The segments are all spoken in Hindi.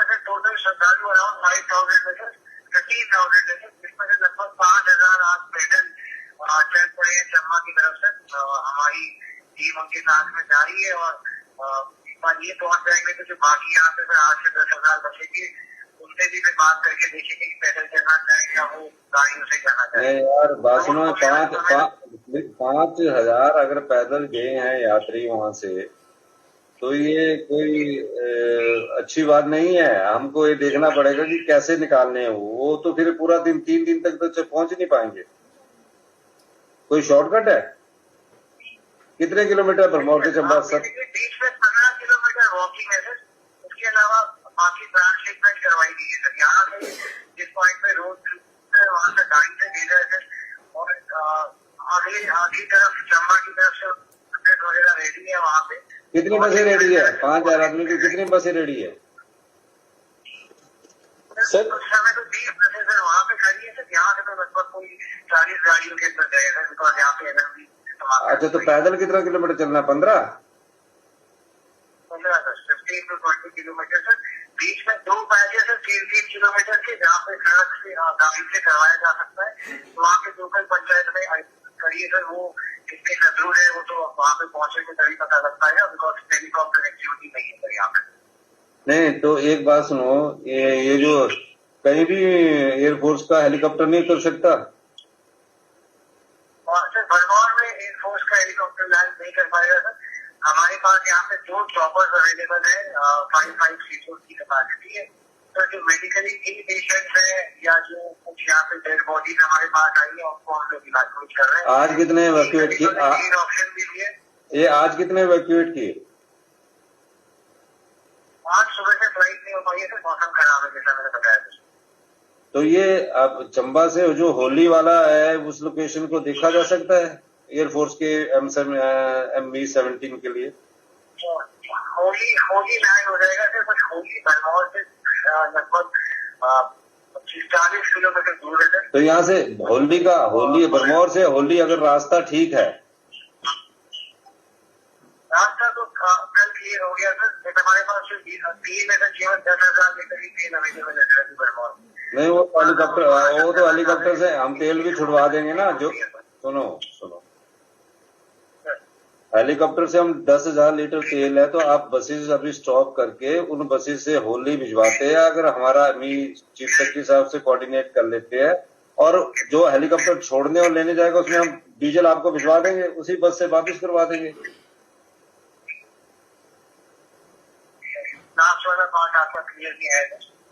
से टोटल श्रद्धालु अराउंड 5,000 लीटर 15,000 लीटर, जिसमें से लगभग 5,000 आज पैदल चल पड़े हैं चम्बा की तरफ से। हमारी टीम उनके साथ में जा रही है और एक बार ये पहुंच जाएंगे तो जो बाकी यहाँ से फिर 8 से 10,000 बचेंगे उनसे भी फिर बात करके देखेंगे कि पैदल चलना चाहें या वो गाड़ियों से जाना चाहें। यार बात सुनो, 5,000 अगर पैदल गए हैं यात्री वहां से तो ये कोई अच्छी बात नहीं है। हमको ये देखना पड़ेगा कि कैसे निकालने हैं वो तो फिर पूरा दिन 3 दिन तक तो पहुंच नहीं पाएंगे। कोई शॉर्टकट है? कितने किलोमीटर भरमौर से चंबा सर? 20 से 15 किलोमीटर वॉकिंग है सर। उसके अलावा बाकी ट्रांसशिपमेंट करवाई गई है सर। यहाँ से जिस पॉइंट पे रोड है वहां से गाड़ी से भेजा है सर। और आगे तरफ चंबा की तरफ से वगैरह रेडी है वहाँ पे। कितनी बसें रेडी है? 5,000 आदमी की कितनी बसें रेडी है सर? उस समय तो 20 बसें सर वहाँ पे खड़ी है सर। यहाँ से तो लगभग कोई 40 गाड़ियों के अंदर जाएगा सर, बिकॉज यहाँ पे एनर्जी। अच्छा, तो पैदल कितना किलोमीटर चलना? 15 सर, 15 to 20 किलोमीटर सर। बीच में 2 पैसे सर 3-3 किलोमीटर के, जहाँ पे सड़क से गाड़ी से करवाया जा सकता है। तो वहाँ के लोकल पंचायत में करिए सर, वो कितने दूर है वो तो वहाँ पे पहुंचने के तभी पता लगता है, बिकॉज हेलीकॉप्टर एक्टिविटी नहीं है सर यहाँ पे। नहीं तो एक बात सुनो, ये जो कहीं भी एयरफोर्स का हेलीकॉप्टर नहीं उतर सकता? सर भरमौर में एयरफोर्स का हेलीकॉप्टर लैंड नहीं कर पाएगा सर। हमारे पास यहाँ पे 2 चॉपर्स अवेलेबल है, 5 सीटों की कैपेसिटी है सर। जो मेडिकली इल पेशेंट है या जो कुछ यहाँ पे डेड बॉडीज हमारे पास आई है उनको हम लोग इवैक्यूएट कर रहे हैं। आज कितने इवैक्यूएट किए? ऑप्शन भी दिए। ये आज कितने इवैक्यूएट किए? आज सुबह से फ्लाइट नहीं हो पाई है सर, मौसम खराब है जैसा मैंने बताया था। तो ये अब चंबा से जो होली वाला है उस लोकेशन को देखा जा सकता है एयरफोर्स के MB-17 के लिए? होली लैंड हो जाएगा सर। कुछ होली भरमौर से लगभग 40 किलोमीटर दूर है सर। तो यहाँ से होली भरमौर से होली अगर रास्ता ठीक है? रास्ता तो कल क्लियर हो गया सर। हमारे पास तेल है सर, केवल 10,000 लीटर ही तेल अवेलेबल है सर भरमौर। नहीं, वो तो हेलीकॉप्टर से हम तेल भी छुड़वा देंगे ना। जो सुनो, हेलीकॉप्टर से हम 10,000 लीटर तेल है तो आप बसेस अभी स्टॉप करके उन बसेस से होली भिजवाते हैं। अगर हमारा चीफ सेक्रेटरी साहब से कोऑर्डिनेट कर लेते हैं और जो हेलीकॉप्टर छोड़ने और लेने जाएगा उसमें हम डीजल आपको भिजवा देंगे, उसी बस से वापस करवा देंगे।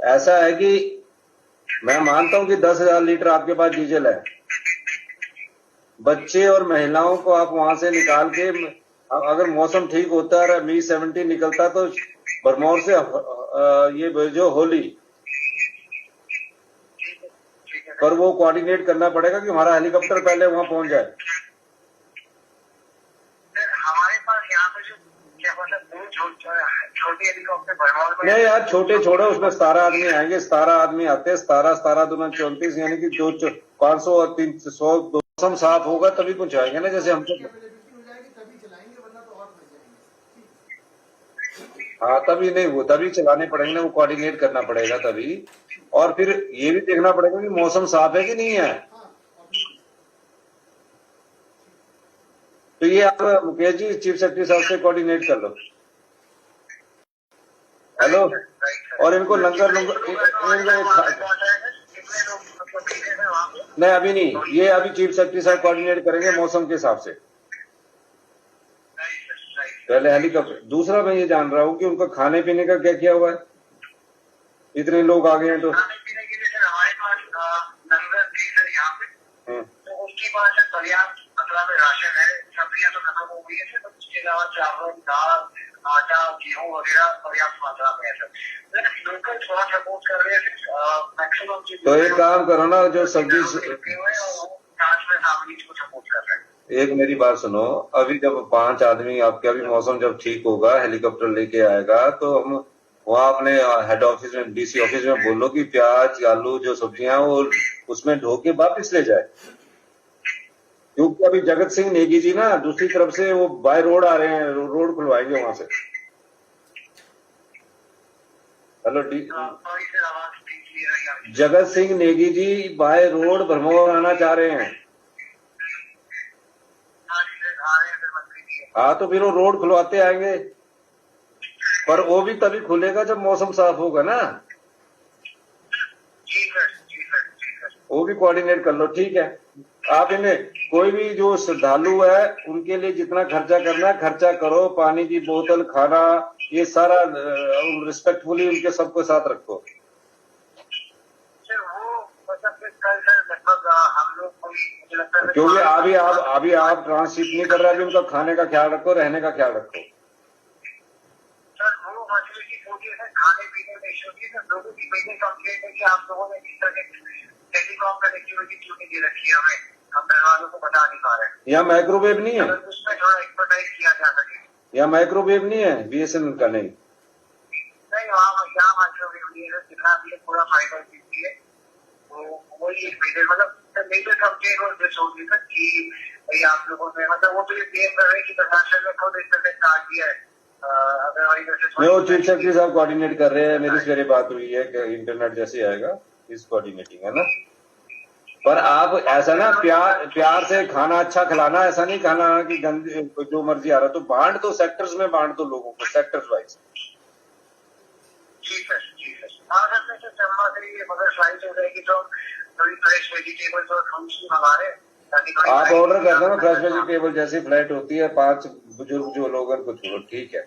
ऐसा है कि मैं मानता हूं कि 10,000 लीटर आपके पास डीजल है। बच्चे और महिलाओं को आप वहां से निकाल के, अगर मौसम ठीक होता है और MB-17 निकलता तो भरमौर से ये जो होली पर वो कोऑर्डिनेट करना पड़ेगा कि हमारा हेलीकॉप्टर पहले वहां पहुंच जाए। हमारे पास यहाँ पे जो क्या मतलब छोटे हेलीकॉप्टर भरमौर में नहीं यार, छोटे छोड़ो, उसमें 17 आदमी आएंगे। 17 आदमी आते हैं। 17 दूना 34 यानी कि 500 और 300। मौसम साफ होगा तभी पहुंचाएंगे ना, जैसे हमको। हाँ, तभी नहीं, वो तभी चलाने पड़ेंगे ना, वो कोऑर्डिनेट करना पड़ेगा तभी। और फिर ये भी देखना पड़ेगा कि मौसम साफ है कि नहीं है। तो ये आप मुकेश जी चीफ सेक्रेटरी साहब से कोऑर्डिनेट कर लो। हेलो, और इनको लंगर नहीं, अभी नहीं, ये अभी चीफ सेक्रेटरी साहब कोऑर्डिनेट करेंगे मौसम के हिसाब से। पहले हेलीकॉप्टर। दूसरा मैं ये जान रहा हूँ कि उनका खाने पीने का क्या किया हुआ है? इतने लोग आ गए हैं तो खाने पीने के लिए सर हमारे पास लंगर थी सर यहाँ पे, तो उसके बाद सर पर्याप्त मात्रा में राशन है। सब्जियां तो खत्म हो गई है सर, उसके अलावा चावल, दाल, आटा, गेहूँ वगैरह पर्याप्त मात्रा में है सर। लोकल थोड़ा सपोर्ट कर रहे हैं मैक्सिमम। तो एक काम करो ना, जो सब्जी को सपोर्ट कर रहे हैं। एक मेरी बात सुनो, अभी जब 5 आदमी आपके, अभी मौसम जब ठीक होगा, हेलीकॉप्टर लेके आएगा तो हम वहाँ अपने हेड ऑफिस में, DC ऑफिस में बोलो कि प्याज, आलू जो सब्जियां वो उसमें ढो के वापिस ले जाए। क्योंकि अभी जगत सिंह नेगी जी ना दूसरी तरफ से वो बाय रोड आ रहे हैं, रोड खुलवाएंगे वहां से। हेलो सॉरी सर, आवाज ठीक क्लियर आई आपकी। जगत सिंह नेगी जी बाय रोड भरमौर आना चाह रहे हैं। हाँ जी सर, आ रहे हैं सर मंत्री जी। हाँ तो फिर वो रोड खुलवाते आएंगे, पर वो भी तभी खुलेगा जब मौसम साफ होगा ना। जी सर, जी सर, जी सर। वो भी कोऑर्डिनेट कर लो, ठीक है। आप इन्हें कोई भी जो श्रद्धालु है उनके लिए जितना खर्चा करना है खर्चा करो, पानी की बोतल, खाना, ये सारा रिस्पेक्टफुली उनके सबको साथ रखो। सर वो मतलब कि कल सर लगभग हम लोग कोई, मुझे लगता है क्योंकि अभी आप ट्रांसशिप नहीं कर रहे, अभी उनका खाने का ख्याल रखो, रहने का ख्याल रखो। सर वो मसले की सोचिए सर, खाने पीने में इश्यू थी सर। लोगों की पहले कंप्लेंट है कि आप लोगों ने इस तरह टेलीकॉम कनेक्टिविटी क्यों नहीं दे रखी है हमें, हम घर वालों को बता नहीं पा रहे हैं। यहाँ माइक्रोवेव नहीं है, अगर उसमें थोड़ा एक्सपर्टाइज किया जा सके। यहाँ माइक्रोवेव नहीं है बीएसएनएल का, नहीं नहीं, वहाँ यहाँ माइक्रोवेव जितना भी है पूरा फाइबर दीजिए, तो वही एक मेजर मतलब मेजर कंप्लेंट और दिस होगी सर कि भाई आप लोगों ने मतलब वो तो ये क्लेम कर रहे हैं कि प्रशासन ने खुद इस तरह काट दिया है। अगर हमारी वजह से नहीं, वो चीफ सेक्रेटरी साहब कोऑर्डिनेट कर रहे हैं, मेरी सवेरे बात हुई है कि इंटरनेट जैसे आएगा इस कोऑर्डिनेटिंग है ना। पर आप ऐसा ना प्यार से खाना अच्छा खिलाना, ऐसा नहीं खाना कि गंदे जो मर्जी आ रहा, तो बांट दो, सेक्टर्स में बांट दो लोगों को, सेक्टर्स वाइज। जी सर, जी सर। हाँ सर, मैं चम्मा से ये मगर फ्लाइट हो जाएगी तो थोड़ी फ्रेश वेजिटेबल्स और फ्रूट्स भी मंगा रहे हैं ताकि आप ऑर्डर कर दो ना फ्रेश वेजिटेबल, जैसी फ्लाइट होती है 5 बुजुर्ग जो लोग हैं उनको छोड़ो, ठीक है।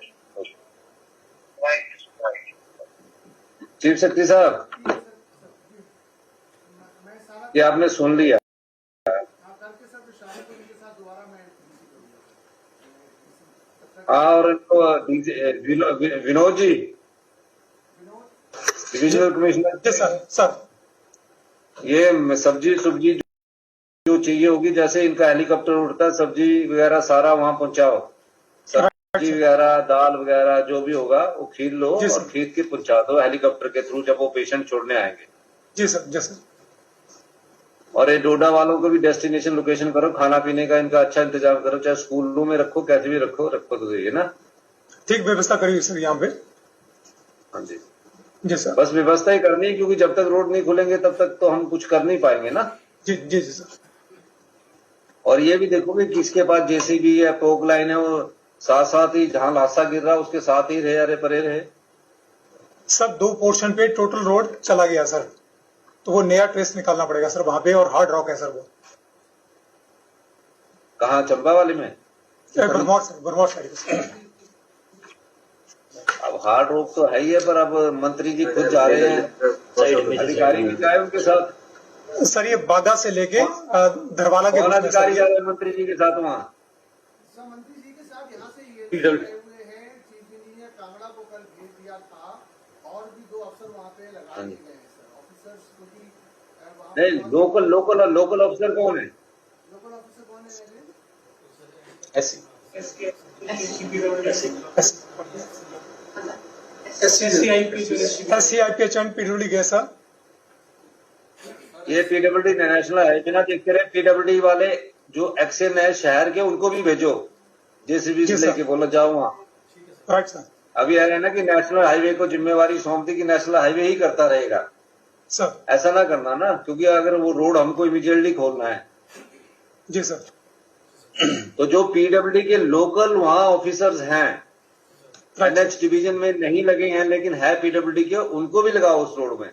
चीफ सेक्रेटरी साहब ये आपने सुन लिया। और Vinod ji divisional commissioner sir ये सब्जी जो चाहिए होगी, जैसे इनका हेलीकॉप्टर उड़ता है, सब्जी वगैरह सारा वहां पहुंचाओ, सब्जी वगैरह दाल वगैरह जो भी होगा वो खरीद लो और खरीद के पहुंचा दो हेलीकॉप्टर के थ्रू जब वो पेशेंट छोड़ने आएंगे। जी सर, जी सर। और ये डोडा वालों को भी डेस्टिनेशन लोकेशन करो, खाना पीने का इनका अच्छा इंतजाम करो, चाहे स्कूलों में रखो, कैसे भी रखो तो ये ना ठीक व्यवस्था करिए सर यहाँ पे। हाँ जी, जी सर। बस व्यवस्था ही करनी है, क्योंकि जब तक रोड नहीं खुलेंगे तब तक तो हम कुछ कर नहीं पाएंगे ना। जी जी जी सर। और ये भी देखो कि किसके पास जेसीबी है, पोक लाइन है, वो साथ साथ ही जहां लाशा गिर रहा उसके साथ ही रहे, अरे परे रहे। सर 2 पोर्शन पे टोटल रोड चला गया सर, तो वो नया ट्रेस निकालना पड़ेगा सर वहां पे, और हार्ड रॉक है सर वो। कहाँ, चंबा वाले में? Bharmour sir, Bharmour side. अब हार्ड रॉक तो है ही है, पर अब मंत्री जी खुद जा रहे हैं, अधिकारी भी जाए उनके साथ। सर ये बागा से लेके धरवाला के कौन अधिकारी जा रहे हैं मंत्री जी के साथ वहाँ? मंत्री जी के साथ यहाँ से ये गए हुए हैं, चीफ इंजीनियर कांगड़ा को कल भेज दिया था, और भी 2 अफसर वहाँ पे लगा दिए गए हैं सर, ऑफिसर्स को भी। नहीं, लोकल अफसर कौन है? लोकल ऑफिसर कौन है? SCIPH एंड PWD गए सर। ये PWD नेशनल है, बिना देखते रहे PWD वाले जो एक्शन है शहर के उनको भी भेजो, जेसीबी से लेके बोलो जाओ वहाँ। Right sir. अभी है ना कि नेशनल हाईवे को जिम्मेवारी सौंप दी कि नेशनल हाईवे ही करता रहेगा सर। ऐसा ना करना ना, क्योंकि अगर वो रोड हमको इमीडिएटली खोलना है। जी सर। तो जो PWD के लोकल वहाँ ऑफिसर्स हैं, NH डिवीजन में नहीं लगे हैं लेकिन है PWD के, उनको भी लगाओ उस रोड में।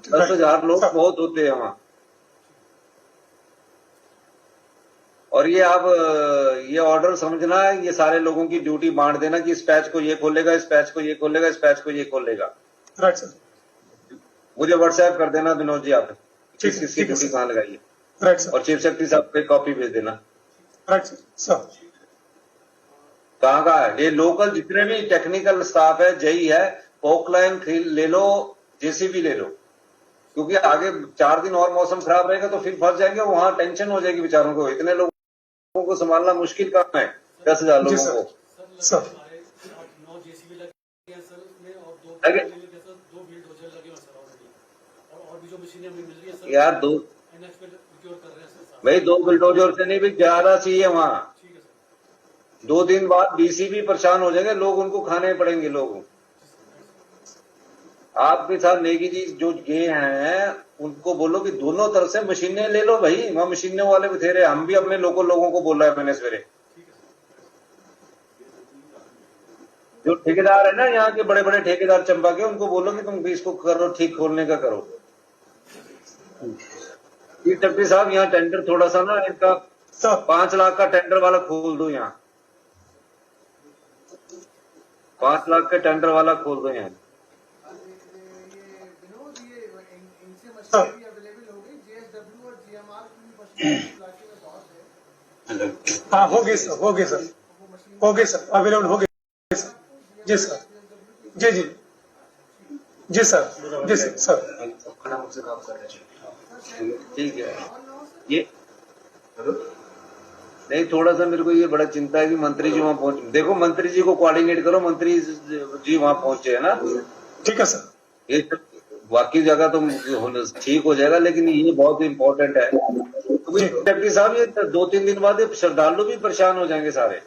10,000 लोग बहुत होते हैं वहाँ। और ये आप ये ऑर्डर समझना, ये सारे लोगों की ड्यूटी बांट देना कि इस पैच को ये खोलेगा, इस पैच को ये खोलेगा, इस पैच को ये खोलेगा। Right sir. मुझे व्हाट्सएप कर देना विनोद जी, आप किसकी ड्यूटी कहाँ लगाइए। Right sir. और चीफ सेक्रेटरी साहब को कॉपी भेज देना। Right sir. कहाँ का है ये लोकल, जितने भी टेक्निकल स्टाफ है, जेई है, पोक लाइन ले लो, जेसीबी ले लो, क्योंकि आगे 4 दिन और मौसम खराब रहेगा तो फिर फंस जाएंगे, वहां टेंशन हो जाएगी बेचारों को। इतने लोगों को संभालना मुश्किल काम है, 10,000 लोगों को। सर यार भाई 2 बुलडोजर से नहीं भी ज्यादा चाहिए वहाँ। 2 दिन बाद BCB परेशान हो जाएंगे लोग, उनको खाने पड़ेंगे लोग। आपके साथ नेगी जी जो गए हैं उनको बोलो कि दोनों तरफ से मशीनें ले लो भाई, वहां मशीनों वाले बथेरे, हम भी अपने लोगों को बोल रहा है मैंने सवेरे। जो ठेकेदार है ना यहाँ के बड़े बड़े ठेकेदार चंबा के, उनको बोलो कि तुम भी इसको करो, ठीक खोलने का करो। डॉक्टर साहब यहाँ टेंडर थोड़ा सा ना इनका सर 5 लाख का टेंडर वाला खोल दो, यहाँ 5 लाख के टेंडर वाला खोल दो यहाँ। ये विनोद, ये इनसे मशीनरी भी अवेलेबल हो गई, JSW और GMR की भी मशीनरी इलाके में बहुत है। हाँ हो गए सर, हो गए सर, हो गए सर, अवेलेबल हो गए सर। जी सर, जी जी जी सर, जी सर। ठीक है ये नहीं, थोड़ा सा मेरे को ये बड़ा चिंता है कि मंत्री जी वहां पहुंच, देखो मंत्री जी को कोऑर्डिनेट करो, मंत्री जी वहां पहुंचे है ना। ठीक है सर, ये बाकी जगह तो ठीक हो जाएगा, लेकिन ये बहुत इंपॉर्टेंट है। तो डिप्टी साहब ये 2-3 दिन बाद ये श्रद्धालु भी परेशान हो जाएंगे सारे।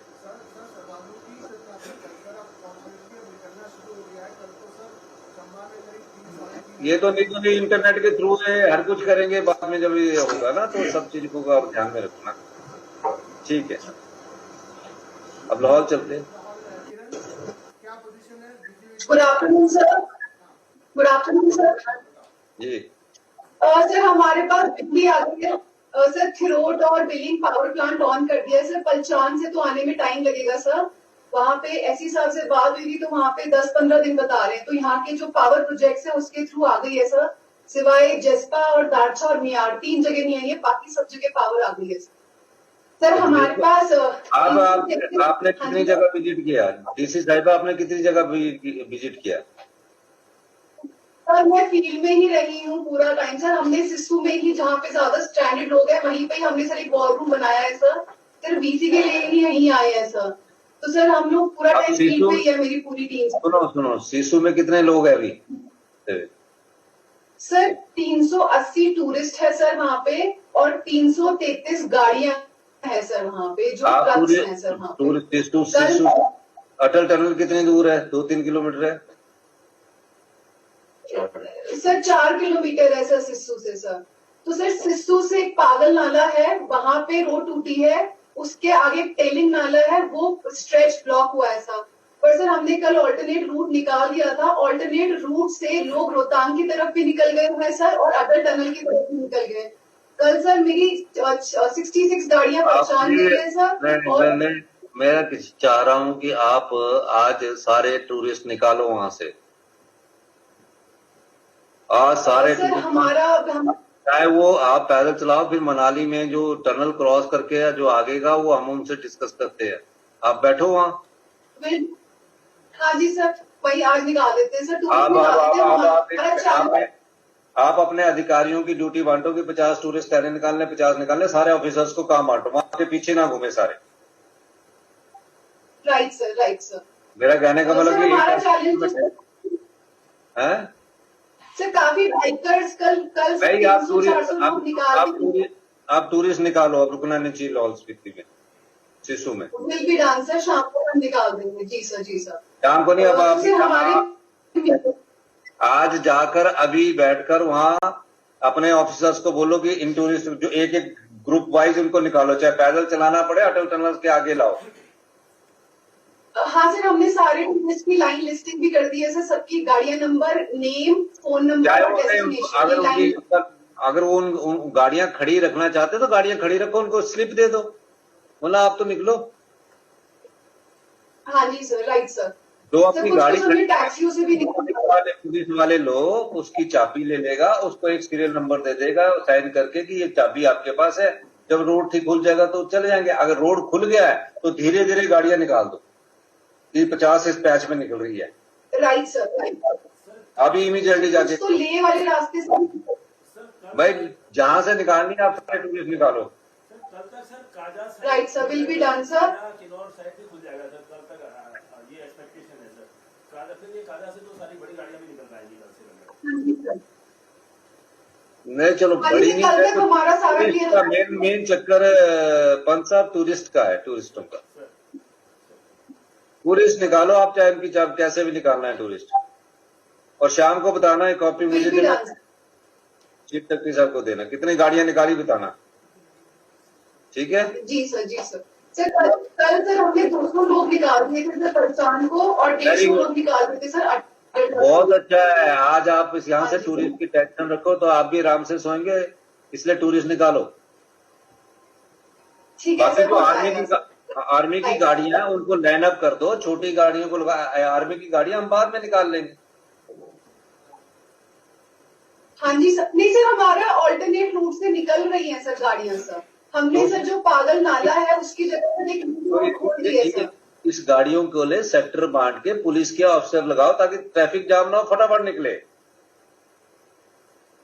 ये तो नहीं इंटरनेट के थ्रू है, हर कुछ करेंगे, बाद में जब ये होगा ना तो सब चीज को आप ध्यान में रखना। ठीक है, अब लाहौर चलते हैं। क्या पोजीशन है? Good afternoon sir. Good afternoon sir. जी सर हमारे पास बिजली आ गई है। सर थिरोट और बिलिंग पावर प्लांट ऑन कर दिया है सर। पलचान से तो आने में टाइम लगेगा सर। वहाँ पे एससी साहब से बात हुई थी तो वहाँ पे 10-15 दिन बता रहे हैं। तो यहाँ के जो पावर प्रोजेक्ट्स हैं उसके थ्रू आ गई है सर। सिवाय जसपा और दारचा और मियार 3 जगह नहीं आई है, बाकी सब जगह पावर आ गई है सर। हमारे पास आपने कितनी जगह विजिट किया? डीसी साहिबा आपने कितनी जगह विजिट किया? सर मैं फील्ड में ही रही हूँ पूरा टाइम सर। हमने सिस्सू में ही, जहाँ पे ज्यादा स्टैंडर्ड लोग हैं, वहीं पे ही हमने सर एक वॉर रूम बनाया है सर। सिर्फ बीसी के लिए ही यहीं आए हैं सर। तो सर हम लोग पूरा टाइम फील्ड पे ही है, मेरी पूरी टीम। सुनो सिसु में कितने लोग हैं अभी? सर 380 टूरिस्ट है सर वहाँ पे, और 333 गाड़ियां है सर वहाँ पे, जो ट्रक्स हैं सर वहाँ पे। सिसु अटल टनल कितनी दूर है? 2-3 किलोमीटर है सर। 4 किलोमीटर है सर सिस्सू से सर। तो सर सिस्सू से एक पागल नाला है, वहां पे रोड टूटी है। उसके आगे एक टेलिंग नाला है, वो स्ट्रेच ब्लॉक हुआ है सर। पर सर हमने कल ऑल्टरनेट रूट निकाल दिया था। ऑल्टरनेट रूट से लोग रोहतांग की तरफ भी निकल गए हैं सर, और अटल टनल की तरफ भी निकल गए। कल सर मेरी 66 गाड़ियां पहचान गई है सर। और मैं चाह रहा हूँ कि आप आज सारे टूरिस्ट निकालो वहां से। आज सारे सर हमारा चाहे वो आप पैदल चलाओ, फिर मनाली में जो टनल क्रॉस करके जो आगेगा वो हम उनसे डिस्कस करते हैं। आप बैठो वहाँ। हाँ जी सर, वही आज निकाल देते हैं सर। आप अपने अधिकारियों की ड्यूटी बांटो कि 50 टूरिस्ट कहने निकालने, 50 निकालने, सारे ऑफिसर्स को काम बांटो, वहां के पीछे ना घूमे सारे। Right sir, right sir. मेरा कहने का मतलब है सर काफी बाइकर्स कल भाई आप टूरिस्ट निकालो, अब रुकना नहीं चाहिए लाहौल स्पीति में, सिसु में। विल बी डन सर, शाम को हम निकाल देंगे। जी सर, जी सर। शाम को नहीं, अब आप हमारे आज जाकर अभी बैठकर वहां अपने ऑफिसर्स को बोलो कि इन टूरिस्ट जो एक एक ग्रुप वाइज उनको निकालो, चाहे पैदल चलाना पड़े, अटल टनल के आगे लाओ। हाँ सर, हमने सारे टूरिस्ट की लाइन लिस्टिंग भी कर दी है सर। सबकी गाड़ियां, नंबर, नेम, फोन नंबर और डेस्टिनेशन। अगर वो उन गाड़ियां खड़ी रखना चाहते तो गाड़ियां खड़ी रखो, उनको स्लिप दे दो, बोला आप तो निकलो। हाँ जी सर, राइट सर। जो अपनी गाड़ी टैक्सियों से भी पुलिस वाले लोग उसकी चाबी ले लेगा, उसको एक सीरियल नंबर दे देगा साइन करके कि ये चाबी आपके पास है। जब रोड ठीक खुल जाएगा तो चले जाएंगे। अगर रोड खुल गया है तो धीरे धीरे गाड़ियां निकाल दो। ये 50 इस पैच में निकल रही है। Right sir, right. अभी इमीडिएटली जाके तो ले वाले रास्ते से भाई जहां से निकालनी है आप सारे टूरिस्ट निकालो। कल तक sir Kaza right sir, will be done sir. Kinnaur side से खुल जाएगा सर, कल तक ये एक्सपेक्टेशन है सर। काजा, फिर ये काजा से तो सारी बड़ी गाड़ियां भी निकल पाएंगी कल से। नहीं चलो बड़ी नहीं है, हमारा सारा मेन चक्कर पंच साहब टूरिस्ट का है, टूरिस्टों का। टूरिस्ट निकालो आप, चाहे उनकी कैसे भी निकालना है टूरिस्ट। और शाम को बताना है, कॉपी मुझे Will be देना, done. चीफ सेक्रेटरी साहब को देना, कितनी गाड़ियां निकाली बताना, ठीक है? जी सर, जी सर। सर कल सर हमने 200 लोग निकाल दिए थे सर परेशान को, और Very 150 good. लोग निकाल दिए थे सर। बहुत अच्छा है। आज आप इस यहाँ से हाँ जी। टूरिस्ट की टेंशन रखो तो आप भी आराम से सोएंगे, इसलिए टूरिस्ट निकालो। ठीक है बाकी सर, जो हो आर्मी जाएगा की आर्मी की गाड़ियां हैं उनको लाइन अप कर दो, छोटी गाड़ियों को लगा, आर्मी की गाड़ियां हम बाद में निकाल लेंगे। हाँ जी सर। नहीं सर, हमारा ऑल्टरनेट रूट से निकल रही है सर गाड़ियां सर। हमने सर जो पागल नाला है उसकी जगह पर एक रूट खोल दी है सर। इस गाड़ियों को ले सेक्टर बांट के पुलिस के ऑफिसर लगाओ ताकि ट्रैफिक जाम ना हो, फटाफट निकले।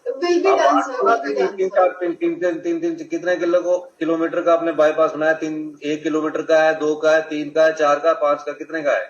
Will be done sir, will be done sir. तीन कितने किलोमीटर का आपने बाईपास बनाया? 1 किलोमीटर का है, 2 का है, 3 का है, 4 का, 5 का, कितने का है?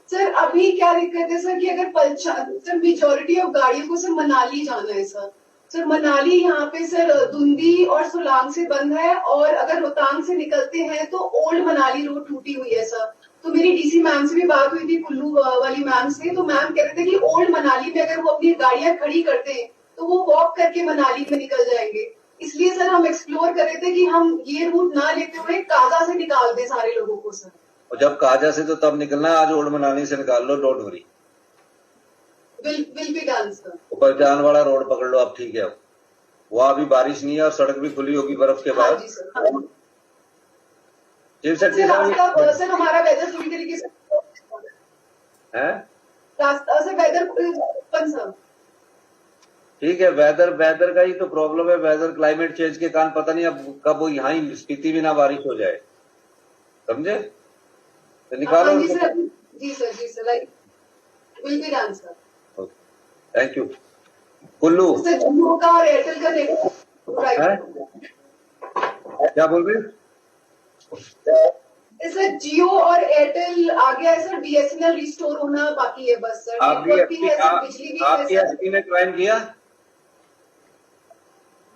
सर अभी क्या दिक्कत है सर कि अगर सर मेजोरिटी ऑफ गाड़ियों को सर मनाली जाना है सर। सर मनाली यहाँ पे सर धुंधी और सोलांग से बंद है, और अगर रोहतांग से निकलते हैं तो ओल्ड मनाली रोड टूटी हुई है सर। तो मेरी डीसी मैम से भी बात हुई थी, कुल्लू वाली मैम से, तो मैम कह रहे थे कि ओल्ड मनाली में अगर वो अपनी गाड़ियां खड़ी करते हैं तो वो वॉक करके मनाली में निकल जाएंगे। इसलिए सर हम एक्सप्लोर कर रहे थे कि हम ये रूट ना लेते हुए कागा से निकाल दें सारे लोगों को सर। और जब काजा से तो तब निकलना है, आज ओल्ड मनाली से निकाल लो, don't worry. Will be done sir. ऊपर जान वाला रोड पकड़ लो, अब ठीक है। वहां अभी बारिश नहीं है और सड़क भी खुली होगी बर्फ के हाँ बाद। जी सर। हाँ। चीफ सेक्रेटरी रास्ता साहब सर हमारा वेदर पूरी तरीके से है, रास्ता से वेदर ओपन सर। ठीक है। वेदर का ही तो प्रॉब्लम है, वेदर क्लाइमेट चेंज के कारण पता नहीं अब कब वो यहाँ ही स्थिति में ना बारिश हो जाए, समझे? तो निकालो हाँ जी उनको। सर, जी सर, जी sir, like will be done sir. Thank you. Kullu sir Jio का और एयरटेल का नेटवर्क है, राइट। क्या बोल रही? सर जियो और एयरटेल आ गया है सर, बीएसएनएल रिस्टोर होना बाकी है बस सर। नेटवर्क भी है सर, बिजली भी है आपकी सर। एसपी ने ज्वाइन किया?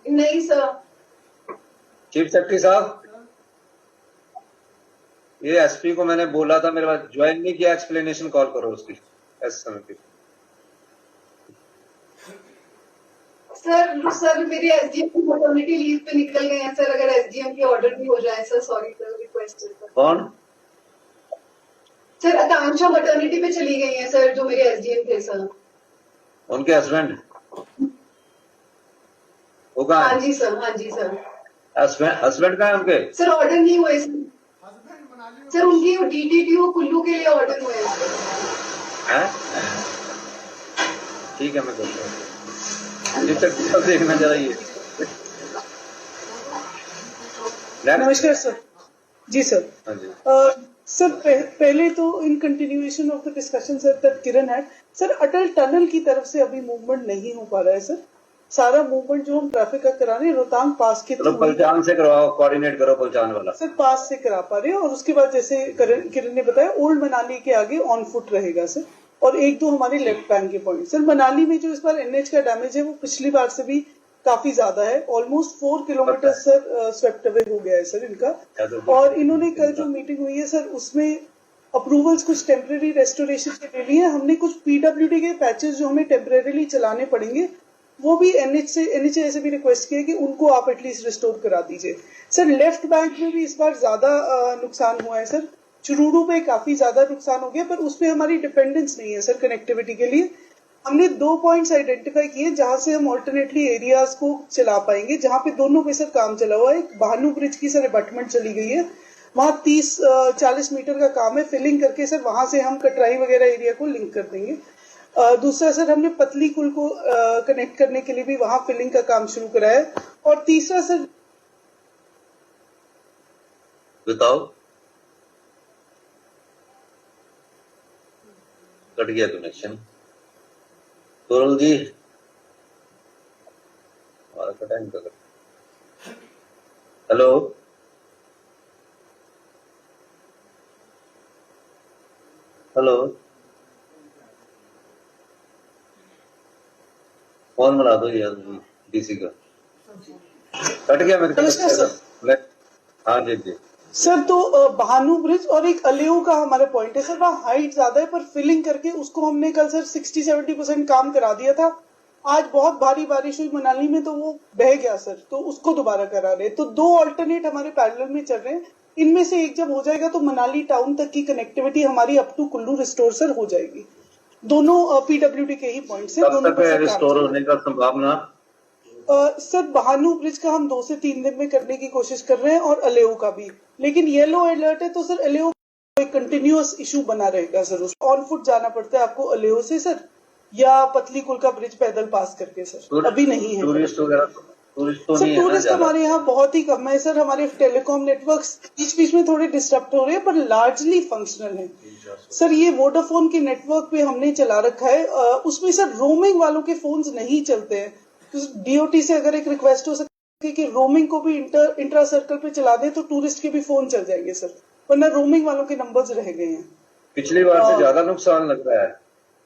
नहीं सर। चीफ सेक्रेटरी साहब, ये एसपी को मैंने बोला था, मेरे पास ज्वाइन नहीं किया, एक्सप्लेनेशन कॉल करो उसकी एस समिति। सर मेरे एसडीएम की मैटरनिटी लीव पे निकल गए हैं सर। अगर एसडीएम की ऑर्डर भी हो जाए सर, सॉरी सर, रिक्वेस्ट है सर। कौन? सर आकांक्षा मैटरनिटी पे चली गई हैं सर, जो मेरे एसडीएम थे सर। उनके हस्बैंड? वो कहाँ हाँ है? जी सर, हाँ जी सर। हस्बैंड कहाँ है उनके? सर ऑर्डर नहीं हुए सर। हस्बैंड मनाली में सर उनकी डीटीटीओ कुल्लू के लिए ऑर्डर हुए हैं सर। हैं? ठीक है, मैं बोलता हूँ। चीफ सेक्रेटरी साहब देखना जरा ये। नमस्कार सर। जी सर। हाँ जी। सर पहले तो in continuation of the discussion sir that Kiran है सर, अटल टनल की तरफ से अभी मूवमेंट नहीं हो पा रहा है सर। सारा मूवमेंट जो हम ट्रैफिक का करा रहे हैं रोहतांग पास के चलो पलचान से करवाओ, कोऑर्डिनेट करो पलचान वाला। सर पास से करा पा रहे हैं, और उसके बाद जैसे किरण ने बताया ओल्ड मनाली के आगे ऑन फुट रहेगा सर, और 1-2 हमारे लेफ्ट बैंक के पॉइंट। सर मनाली में जो इस बार एनएच का डैमेज है वो पिछली बार से भी काफी ज्यादा है, almost 4 kilometre sir swept away हो गया है सर इनका। और इन्होंने कल जो मीटिंग हुई है सर उसमें अप्रूवल्स कुछ टेम्परेरी रेस्टोरेशन के लिए है। हमने कुछ पीडब्ल्यूडी के पैचेस जो हमें टेम्परेरीली चलाने पड़ेंगे वो भी एनएचए से भी रिक्वेस्ट किया कि उनको आप एटलीस्ट रिस्टोर करा दीजिए सर। लेफ्ट बैंक में भी इस बार ज्यादा नुकसान हुआ है सर। चुरूडू पे काफी ज्यादा नुकसान हो गया, पर उसपे हमारी डिपेंडेंस नहीं है सर कनेक्टिविटी के लिए। हमने 2 पॉइंट्स आइडेंटिफाई किए जहां से हम ऑल्टरनेटली एरियाज को चला पाएंगे, जहां पे दोनों पे सर काम चला हुआ है। एक भानु ब्रिज की सर अबटमेंट चली गई है, वहां 30-40 मीटर का काम है, फिलिंग करके सर वहां से हम कटराई वगैरह एरिया को लिंक कर देंगे। दूसरा सर हमने पतली कुल को कनेक्ट करने के लिए भी वहां फिलिंग का काम शुरू कराया है। और तीसरा सर बताओ, कट गया कनेक्शन। तोरल जी हमारा कटा नहीं कर। हेलो हेलो, फोन बना दो यार डीसी का। कट गया मेरे नमस्कार सर। हाँ जी जी। सर तो बहानू ब्रिज और एक अलेओ का हमारा पॉइंट है सर, वहाँ हाइट ज्यादा है पर फिलिंग करके उसको हमने कल सर 60-70% काम करा दिया था। आज बहुत भारी बारिश हुई मनाली में तो वो बह गया सर, तो उसको दोबारा करा रहे। तो दो ऑल्टरनेट हमारे पैरेलल में चल रहे हैं, इनमें से एक जब हो जाएगा तो मनाली टाउन तक की कनेक्टिविटी हमारी up to Kullu restore sir हो जाएगी। दोनों पीडब्ल्यूडी के ही पॉइंट से कब तक है रिस्टोर होने का संभावना? सर बहानू ब्रिज का हम 2 से 3 दिन में करने की कोशिश कर रहे हैं और अलेओ का भी, लेकिन येलो अलर्ट है तो सर अलेओ एक कंटिन्यूअस इशू बना रहेगा सर। ऑन फुट जाना पड़ता है आपको अलेओ से सर, या पतली कुल का ब्रिज पैदल पास करके सर। अभी नहीं है टूरिस्ट वगैरह तो सर, नहीं है ना टूरिस्ट ज्यादा? हमारे यहाँ बहुत ही कम है सर। हमारे टेलीकॉम नेटवर्क्स बीच बीच में थोड़े डिस्टर्ब हो रहे हैं पर लार्जली फंक्शनल है सर। ये वोडाफोन के नेटवर्क पे हमने चला रखा है, उसमें सर रोमिंग वालों के फोन्स नहीं चलते हैं। तो डीओटी से अगर एक रिक्वेस्ट हो सके कि रोमिंग को भी इंट्रा सर्कल पे चला दे तो टूरिस्ट के भी फोन चल जाएंगे सर, वरना रोमिंग वालों के नंबर्स रह गए हैं। पिछली बार से ज्यादा नुकसान लग रहा है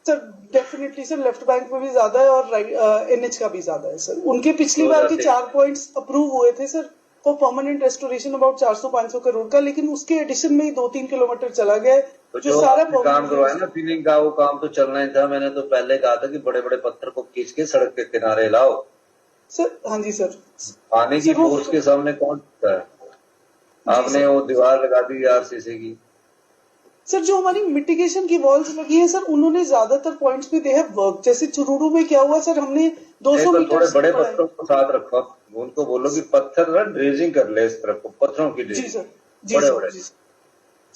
sir definitely sir, left bank में भी ज्यादा है और एनएच का भी ज्यादा है सर। उनके पिछली बार के 4 पॉइंट्स अप्रूव हुए थे sir for permanent restoration about 400-500 crore का, लेकिन उसके एडिशन में ही 2-3 किलोमीटर चला गया है तो जो सारा काम करवाया ना फिलिंग का, वो काम तो चलना ही था। मैंने तो पहले कहा था कि बड़े बड़े पत्थर को खींच के सड़क के किनारे लाओ सर। हाँ जी सर, पानी की फोर्स के सामने कौन सकता है? आपने वो दीवार लगा दी आरसीसी की सर। जो हमारी मिटिगेशन की वॉल्स लगी है सर, उन्होंने ज्यादातर पॉइंट्स पे दे हैव वर्क। जैसे चुरूरू में क्या हुआ सर, हमने 200 मीटर थोड़े बड़े पत्थरों को साथ रखो, उनको बोलो कि पत्थर ना ड्रेजिंग कर ले इस तरफ को, पत्थरों की जी ड्रेजिंग। सर, जी सर, जी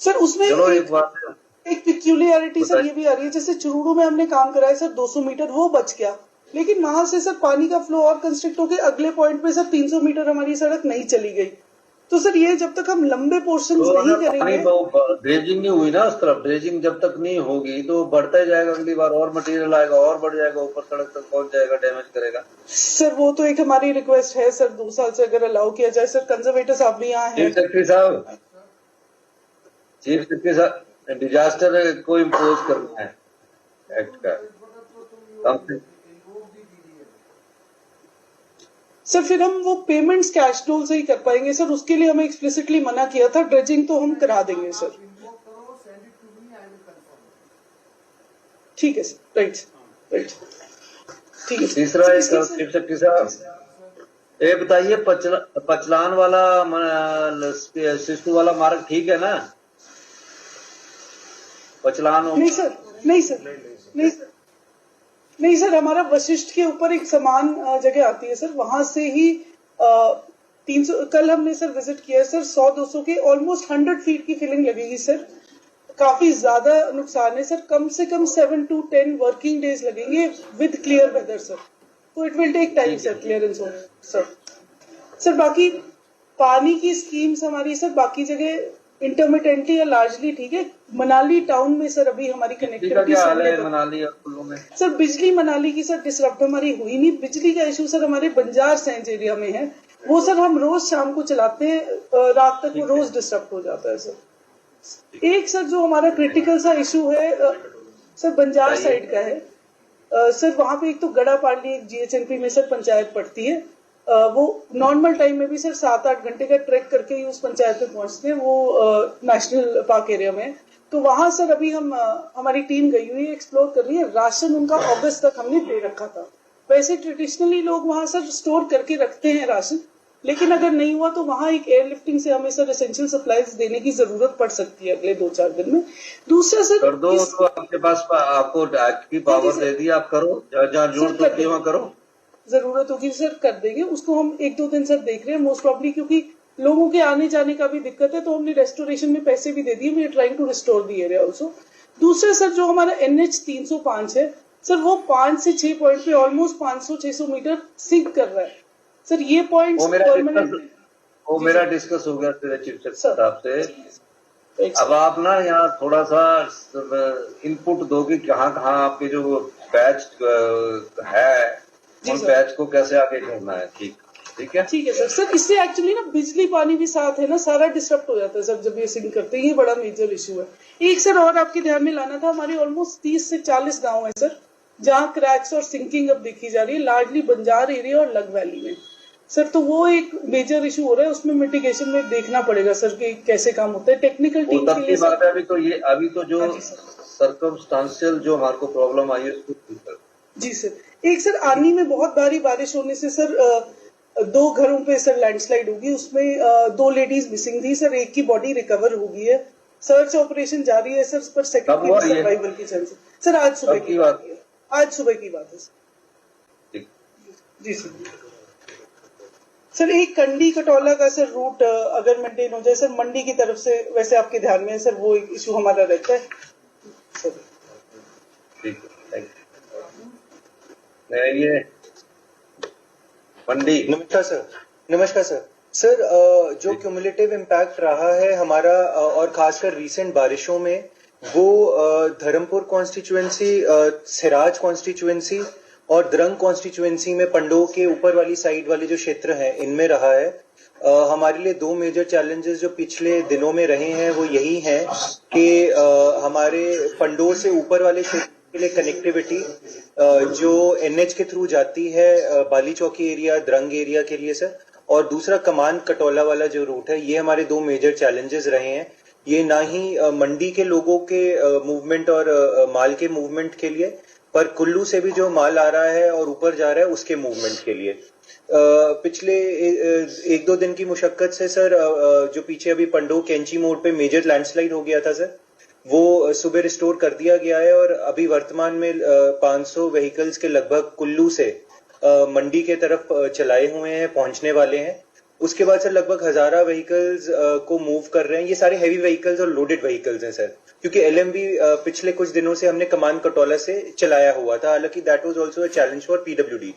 सर। उसमें चलो एक बात एक पिक्यूलियरिटी सर ये भी आ रही है, जैसे चुरूरू में हमने काम कराया सर 200 मीटर वो बच गया, लेकिन वहां से सर पानी का फ्लो और कंस्ट्रिक्ट होकर अगले पॉइंट पे सर 300 मीटर हमारी सड़क नहीं चली गई। तो सर ये जब तक हम लंबे पोर्शन नहीं करेंगे, ड्रेजिंग नहीं हुई ना उस तरफ, ड्रेजिंग जब तक नहीं होगी तो बढ़ता ही जाएगा, अगली बार और मटेरियल आएगा और बढ़ जाएगा, ऊपर सड़क तक पहुंच जाएगा, डैमेज करेगा। सर वो तो एक हमारी रिक्वेस्ट है सर 2 साल से अगर अलाउ किया जाए सर। कंजर्वेटर साहब भी यहाँ है। चीफ सेक्रेटरी साहब डिजास्टर को इम्पोज करना है एक्ट का सर, फिर हम वो पेमेंट्स कैश डोल से ही कर पाएंगे सर। उसके लिए हमें एक्सप्लिसिटली मना किया था, ड्रेजिंग तो हम करा देंगे सर। ठीक है सर, राइट राइट, ठीक है। तीसरा एक चीफ सेक्रेटरी साहब ये बताइए, पचलान वाला शिशु वाला मार्ग ठीक है ना? पचलान नहीं सर, नहीं सर, नहीं सर, नहीं सर। हमारा वशिष्ठ के ऊपर एक समान जगह आती है सर, वहां से ही 300 कल हमने सर विजिट किया है सर। 100-200 के ऑलमोस्ट 100 फीट की फिलिंग लगेगी सर। काफी ज्यादा नुकसान है सर, कम से कम 7 to 10 वर्किंग डेज लगेंगे विद क्लियर वेदर सर। तो it will take time sir clearance हो सर। बाकी पानी की स्कीम्स हमारी सर बाकी जगह इंटरमिटेंटली या लार्जली ठीक है। मनाली टाउन में सर अभी हमारी कनेक्टिविटी मनाली और कुल्लू में सर, बिजली मनाली की सर डिसरप्ट हमारी हुई नहीं। बिजली का इशू सर हमारे बंजार सेंज एरिया में है, वो सर हम रोज शाम को चलाते हैं, रात तक वो रोज डिसरप्ट हो जाता है सर। एक सर जो हमारा क्रिटिकल सा इशू है सर बंजार साइड का है सर। वहां पे एक तो गड़ा पाली एक जीएचएनपी में सर पंचायत पड़ती है, वो नॉर्मल टाइम में भी सर 7-8 घंटे का ट्रैक करके ही उस पंचायत में पहुंचते हैं, वो नेशनल पार्क एरिया में। तो वहां सर अभी हमारी टीम गई हुई है, एक्सप्लोर कर रही है। राशन उनका अगस्त तक हमने दे रखा था। वैसे ट्रेडिशनली लोग वहां सर स्टोर करके रखते हैं राशन, लेकिन अगर नहीं हुआ तो वहां एक एयरलिफ्टिंग से हमें सर एसेंशियल सप्लाईज देने की जरूरत पड़ सकती है अगले 2-4 दिन में। दूसरा सर कर दो तो आपके पास आपको एक्ट की पावर दे दी, आप करो, जहाँ जरूरत होती है वहाँ करो। जरूरत होगी सर कर देंगे उसको। हम 1-2 दिन सर देख रहे हैं मोस्ट प्रॉब्ली, क्योंकि लोगों के आने जाने का भी दिक्कत है, तो हमने रेस्टोरेशन में पैसे भी दे दिए। We are trying to restore the area also. दूसरा सर जो हमारा NH 305 है सर, वो 5 से 6 पॉइंट पे ऑलमोस्ट 500-600 मीटर सिंक कर रहा है सर। ये पॉइंट वो मेरा डिस्कस हो गया तेरे चीफ सेक्रेटरी साहब से। अब आप ना यहाँ थोड़ा सा इनपुट दो कि कहाँ कहाँ आपके जो पैच है उन पैच को कैसे आगे करना है। ठीक है, ठीक है सर। सर इससे एक्चुअली ना बिजली पानी भी साथ है ना, सारा डिस्टर्ब हो जाता है सर जब ये सिंक करते हैं। ये बड़ा मेजर इशू है। एक सर और आपके ध्यान में लाना था, हमारे ऑलमोस्ट 30 से 40 गांव है सर जहाँ क्रैक्स और सिंकिंग अब देखी जा रही है, लार्जली बंजार एरिया और लग वैली में। सर तो वो एक मेजर इशू हो रहा है, उसमें मिटिगेशन में देखना पड़ेगा सर कि कैसे काम होता है टेक्निकल वो टीम तब के की लिए बात सर। है। अभी तो जो हाँ जी सर। सर्कमस्टांशियल जो हमारे को प्रॉब्लम आई है उसको ठीक कर। जी सर। एक सर आर्मी में बहुत भारी बारिश होने से सर 2 घरों पे सर लैंडस्लाइड होगी, उसमें 2 लेडीज मिसिंग थी सर, एक की बॉडी रिकवर हो गई है, सर्च ऑपरेशन जारी है सर, पर सेकंड हुआ की ये? सर्वाइवल की चांस सर आज सुबह कब की की बात बात? है, आज सुबह की बात है सर। ठीक। जी सर। सर एक कंडी कटौला का सर रूट अगर मेंटेन हो जाए सर मंडी की तरफ से, वैसे आपके ध्यान में है सर, वो एक इशू हमारा रहता है सर। ठीक है, थैंक यू। ये मंडी। नमस्कार सर। नमस्कार सर। सर जो क्यूमुलेटिव इम्पैक्ट रहा है हमारा और खासकर रीसेंट बारिशों में, वो धर्मपुर कॉन्स्टिट्यूएंसी, सिराज कॉन्स्टिट्यूएंसी और द्रंग कॉन्स्टिट्यूएंसी में पंडोह के ऊपर वाली साइड वाले जो क्षेत्र हैं इनमें रहा है। हमारे लिए 2 मेजर चैलेंजेस जो पिछले दिनों में रहे हैं वो यही हैं कि हमारे पंडोह से ऊपर वाले क्षेत्र के लिए कनेक्टिविटी जो एनएच के थ्रू जाती है बाली चौकी एरिया, द्रंग एरिया के लिए सर, और दूसरा कमान कटौला वाला जो रूट है, ये हमारे 2 मेजर चैलेंजेस रहे हैं। ये ना ही मंडी के लोगों के मूवमेंट और माल के मूवमेंट के लिए, पर कुल्लू से भी जो माल आ रहा है और ऊपर जा रहा है उसके मूवमेंट के लिए। पिछले 1-2 दिन की मुशक्कत से सर जो पीछे अभी पंडोह कैंची मोड़ पे मेजर लैंडस्लाइड हो गया था सर, वो सुबह रिस्टोर कर दिया गया है और अभी वर्तमान में 500 व्हीकल्स के लगभग कुल्लू से मंडी के तरफ चलाए हुए हैं, पहुंचने वाले हैं। उसके बाद सर लगभग 1000 व्हीकल्स को मूव कर रहे हैं। ये सारे हैवी व्हीकल्स और लोडेड व्हीकल्स हैं सर, क्योंकि एलएमवी पिछले कुछ दिनों से हमने कमान कटौला से चलाया हुआ था, हालांकि that was also a challenge for PWD.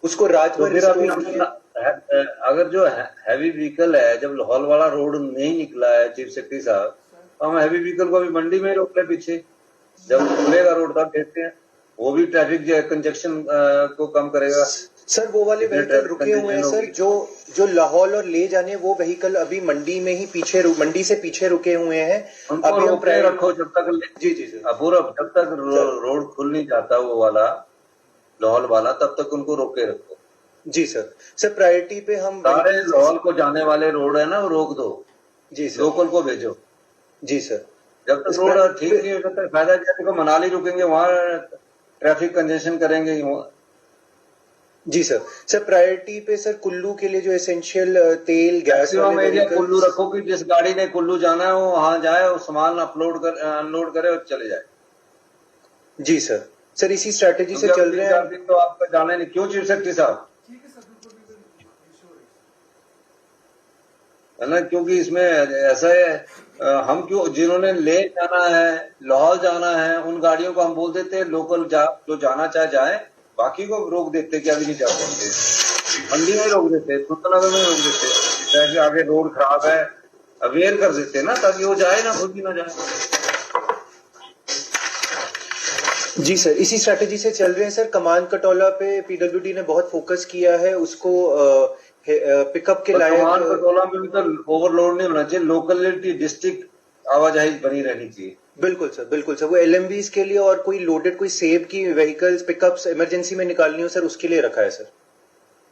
उसको रात तो भर फिर अभी restore किया। अगर जो हैवी व्हीकल है, जब लाहौल वाला रोड नहीं निकला है चीफ सेक्रेटरी साहब, तो हम हैवी व्हीकल को अभी मंडी में ही रोक ले पीछे, जब खुलेगा रोड तब देखते हैं। वो भी ट्रैफिक कंजक्शन को कम करेगा सर। वो वाले व्हीकल रुके हुए हैं सर, जो लाहौल और ले जाने, वो व्हीकल अभी मंडी में ही मंडी से पीछे रुके हुए हैं। अभी हम रखो जब तक। जी जी सर। पूरा जब तक रोड खुल नहीं जाता वो वाला लाहौल वाला, तब तक उनको रोके रखो। जी सर। सर प्रायोरिटी पे हम सारे लाहौल को जाने वाले रोड है ना, वो रोक दो। जी सर। लोकल को भेजो। जी सर। जब तक रोड ठीक नहीं होता तक फायदा क्या, देखो मनाली रुकेंगे, वहां ट्रैफिक कंजेशन करेंगे। जी सर। सर प्रायोरिटी पे सर कुल्लू के लिए जो एसेंशियल तेल गैस वाले एरिया कुल्लू रखो कि जिस गाड़ी ने कुल्लू जाना है वो वहां जाए और सामान अनलोड करे और चले जाए। जी सर। सर इसी स्ट्रैटेजी से चल रहे हैं। तो आपका जाना नहीं क्यों चीफ सेक्रेटरी साहब, है ना? क्योंकि इसमें ऐसा है, हम क्यों, जिन्होंने ले जाना है, लाहौल जाना है, उन गाड़ियों को हम बोल देते हैं लोकल जो जाना चाहे जाए, बाकी को रोक देते कि अभी नहीं जा सकते। मंडी में रोक देते, सुल्ताननगर में रोक देते, जैसे आगे रोड खराब है अवेयर कर देते ना, ताकि वो जाए ना, खुद भी ना जाए। जी सर, इसी स्ट्रैटेजी से चल रहे हैं सर। कमान कटौला पे पीडब्ल्यूडी ने बहुत फोकस किया है, उसको पिकअप के लायक। कमान कटौला में भी तो ओवरलोड नहीं होना चाहिए, लोकलिटी डिस्ट्रिक्ट आवाजाही बनी रहनी चाहिए। बिल्कुल सर, बिल्कुल सर। वो एलएमवीज के लिए और कोई लोडेड, कोई सेब की व्हीकल्स पिकअप्स इमरजेंसी में निकालनी हो सर, उसके लिए रखा है सर।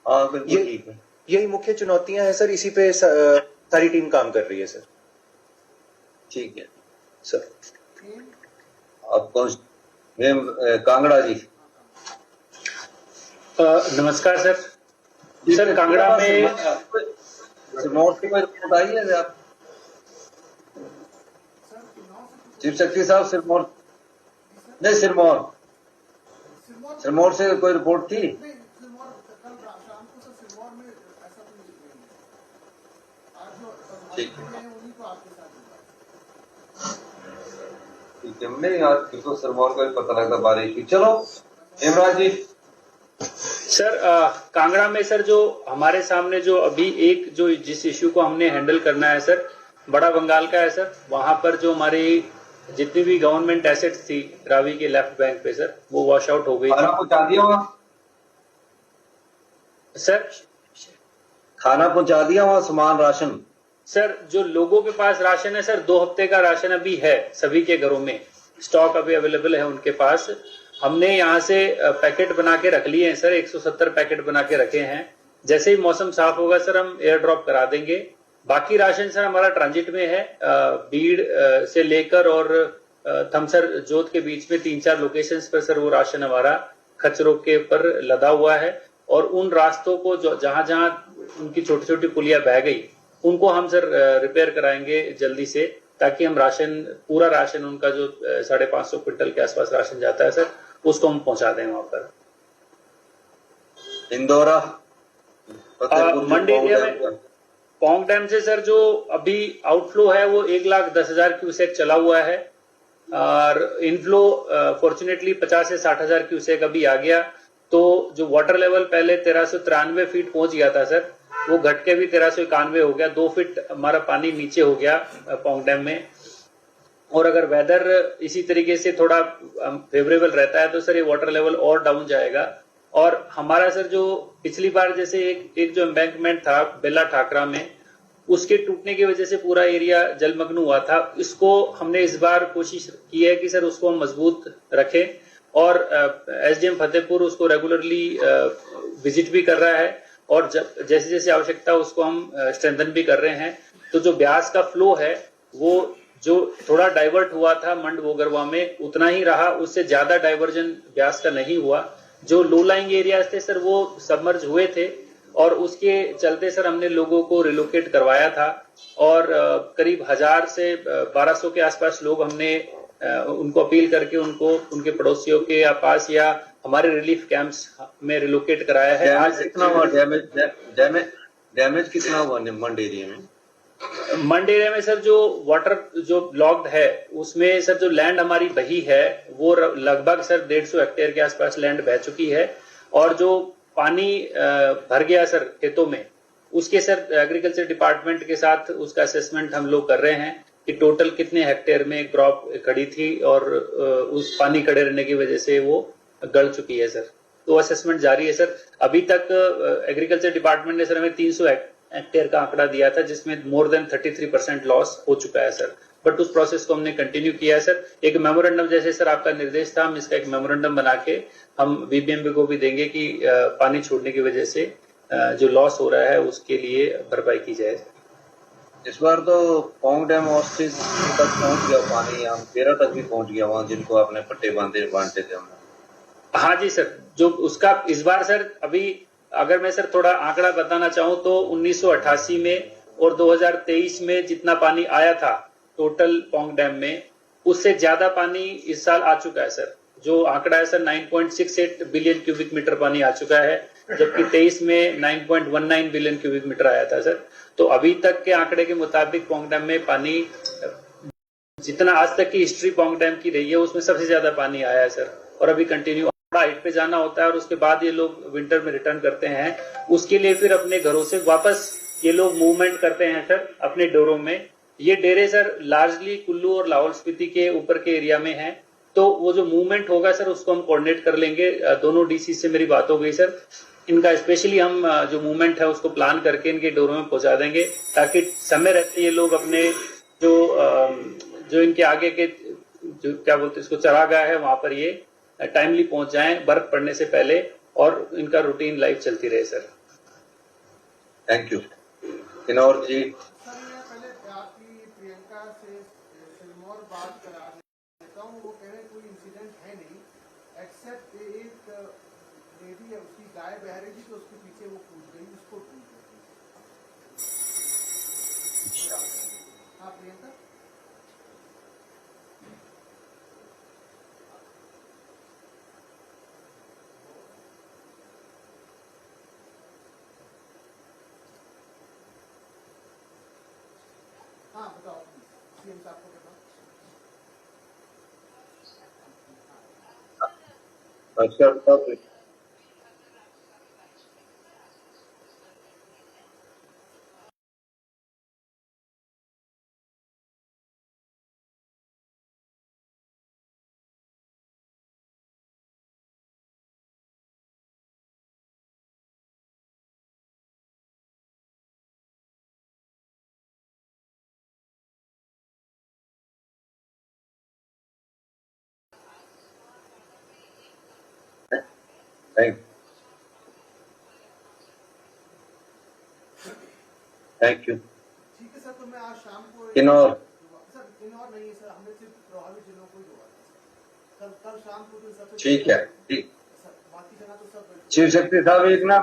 हाँ बिल्कुल ठीक है। यही मुख्य चुनौतियां हैं सर, इसी पे सारी टीम काम कर रही है सर। ठीक है सर। अब कौन, कांगड़ा जी। नमस्कार सर। सर कांगड़ा में सिरमौर से कोई रिपोर्ट आई है आप चीफ सेक्रेटरी साहब? सिरमौर नहीं, सिरमौर से कोई रिपोर्ट थी? ठीक है, ठीक है। नहीं आज किसको सिरमौर का भी पता लगता बारिश की। चलो हेमराज जी। सर कांगड़ा में सर जो हमारे सामने जो अभी एक जो जिस इश्यू को हमने हैंडल करना है सर, बड़ा बंगाल का है सर। वहां पर जो हमारी जितनी भी गवर्नमेंट एसेट्स थी रावी के लेफ्ट बैंक पे सर, वो वॉश आउट हो गई। खाना पहुंचा दिया वहां सर? खाना पहुंचा दिया वहां, सामान राशन? सर जो लोगों के पास राशन है सर, 2 हफ्ते का राशन अभी है, सभी के घरों में स्टॉक अभी अवेलेबल है उनके पास। हमने यहाँ से पैकेट बना के रख लिए हैं सर, 170 पैकेट बना के रखे हैं। जैसे ही मौसम साफ होगा सर हम एयर ड्रॉप करा देंगे। बाकी राशन सर हमारा ट्रांजिट में है, बीड़ से लेकर और थमसर जोत के बीच में 3-4 लोकेशंस पर सर वो राशन हमारा खच्चरों के ऊपर लदा हुआ है। और उन रास्तों को जो जहां जहां उनकी छोटी छोटी पुलियां बह गई उनको हम सर रिपेयर कराएंगे जल्दी से, ताकि हम राशन, पूरा राशन उनका जो 550 क्विंटल के आसपास राशन जाता है सर, उसको हम पहुंचा दें वहां पर। इंदौरा मंडी एरिया में पोंग डैम से सर जो अभी आउटफ्लो है वो 1,10,000 क्यूसेक चला हुआ है और इनफ्लो फॉर्चुनेटली 50 से 60,000 क्यूसेक अभी आ गया। तो जो वाटर लेवल पहले 1393 फीट पहुंच गया था सर, वो घट के भी 1391 हो गया, 2 फीट हमारा पानी नीचे हो गया पोंग डैम में। और अगर वेदर इसी तरीके से थोड़ा फेवरेबल रहता है तो सर ये वाटर लेवल और डाउन जाएगा। और हमारा सर जो पिछली बार जैसे एक जो एम्बैंकमेंट था बेला ठाकरा में, उसके टूटने की वजह से पूरा एरिया जलमग्न हुआ था, इसको हमने इस बार कोशिश की है कि सर उसको हम मजबूत रखें। और एसडीएम फतेहपुर उसको रेगुलरली विजिट भी कर रहा है और जैसे जैसे आवश्यकता उसको हम स्ट्रेंथन भी कर रहे हैं। तो जो ब्यास का फ्लो है वो जो थोड़ा डाइवर्ट हुआ था मंड वोगरवा में उतना ही रहा, उससे ज्यादा डाइवर्जन ब्यास का नहीं हुआ। जो लो लाइंग एरियाज थे सर वो सबमर्ज हुए थे और उसके चलते सर हमने लोगों को रिलोकेट करवाया था और करीब 1000 से 1200 के आसपास लोग हमने उनको अपील करके उनको उनके पड़ोसियों के पास या हमारे रिलीफ कैंप्स में रिलोकेट कराया है। आज कितना हुआ डैमेज कितना हुआ मंड एरिया में? मंड एरिया में सर जो वाटर जो ब्लॉक्ड है उसमें सर जो लैंड हमारी बही है वो लगभग सर 150 हेक्टेयर के आसपास लैंड बह चुकी है। और जो पानी भर गया सर खेतों में, उसके सर एग्रीकल्चर डिपार्टमेंट के साथ उसका असेसमेंट हम लोग कर रहे हैं कि टोटल कितने हेक्टेयर में क्रॉप खड़ी थी और उस पानी खड़े रहने की वजह से वो गल चुकी है सर। तो असेसमेंट जारी है सर। अभी तक एग्रीकल्चर डिपार्टमेंट ने सर हमें 300 हेक्टेयर का आंकड़ा दिया था जिसमें मोर देन 33% लॉस हो चुका है सर। बट उस प्रोसेस को हमने कंटिन्यू किया है सर। एक मेमोरेंडम जैसे सर आपका निर्देश था, हम इसका एक मेमोरेंडम बना के हम बीबीएमबी को भी देंगे कि पानी छोड़ने की वजह से जो लॉस हो रहा है उसके लिए भरपाई की जाए। इस बार तो पोंग डैम ऑस्टिस तक पहुंच गया पानी, हम 13 तक भी पहुंच गया वहां जिनको आपने पट्टे बांटे थे हमने। हाँ जी सर, जो उसका इस बार सर अभी अगर मैं सर थोड़ा आंकड़ा बताना चाहूं तो 1988 में और 2023 में जितना पानी आया था टोटल पोंग डैम में, उससे ज्यादा पानी इस साल आ चुका है सर। जो आंकड़ा है सर 9.68 बिलियन क्यूबिक मीटर पानी आ चुका है, जबकि 23 में 9.19 बिलियन क्यूबिक मीटर आया था सर। तो अभी तक के आंकड़े के मुताबिक पोंग डैम में पानी जितना आज तक की हिस्ट्री पोंग डैम की रही है उसमें सबसे ज्यादा पानी आया है सर। और अभी कंटिन्यू हाइट पे जाना होता है और उसके बाद ये लोग विंटर में रिटर्न करते हैं, उसके लिए फिर अपने घरों से वापस ये लोग मूवमेंट करते हैं सर अपने डेरों में। ये डेरे सर लार्जली कुल्लू और लाहौल स्पीति के ऊपर के एरिया में हैं। तो वो जो मूवमेंट होगा सर उसको हम कोऑर्डिनेट कर लेंगे। दोनों डीसी से मेरी बात हो गई सर, इनका स्पेशली हम जो मूवमेंट है उसको प्लान करके इनके डेरों में पहुंचा देंगे ताकि समय रहते ये लोग अपने जो इनके आगे के जो क्या बोलते हैं इसको चरागाह है वहां पर ये टाइमली पहुंच जाएं बर्फ पड़ने से पहले और इनका रूटीन लाइफ चलती रहे sir. Thank you. Kinnaur ji. Sir मैं पहले आपकी प्रियंका से सिलमौर बात करा देता हूँ। वो कह रहे कोई इंसिडेंट है नहीं एक्सेप्ट एक लेडी है, उसकी गाय बह रही थी तो उसके पीछे वो कूद गई, उसको ढूंढ हाँ प्रियंका। हाँ बताओ सीएम साहब को बताओ। अच्छा बताओ। Thank thank you. ठीक है सर, तो मैं आज शाम को किन्नौर सर किन्नौर नहीं है सर, हमने सिर्फ प्रभावित जिलों को ही जोड़ा था सर। कल शाम को तो सबसे ठीक है, ठीक। सर बाकी जगह तो सब शिव शक्ति साहब एक ना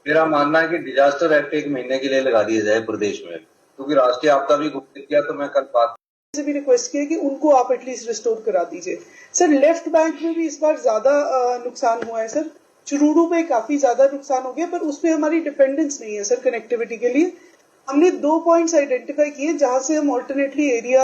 मेरा मानना है कि डिजास्टर एक्ट 1 महीने के लिए लगा दिया जाए प्रदेश में, क्योंकि राष्ट्रीय आपदा भी घोषित किया। तो मैं कल बात से भी रिक्वेस्ट किया कि उनको आप एटलीस्ट रिस्टोर करा दीजिए। सर लेफ्ट बैंक में भी इस बार ज्यादा नुकसान हुआ है सर। चुरूडू पे काफी ज्यादा नुकसान हो गया, पर उसमें हमारी डिपेंडेंस नहीं है सर कनेक्टिविटी के लिए। हमने 2 पॉइंट्स आइडेंटिफाई किए जहां से हम ऑल्टरनेटली एरिया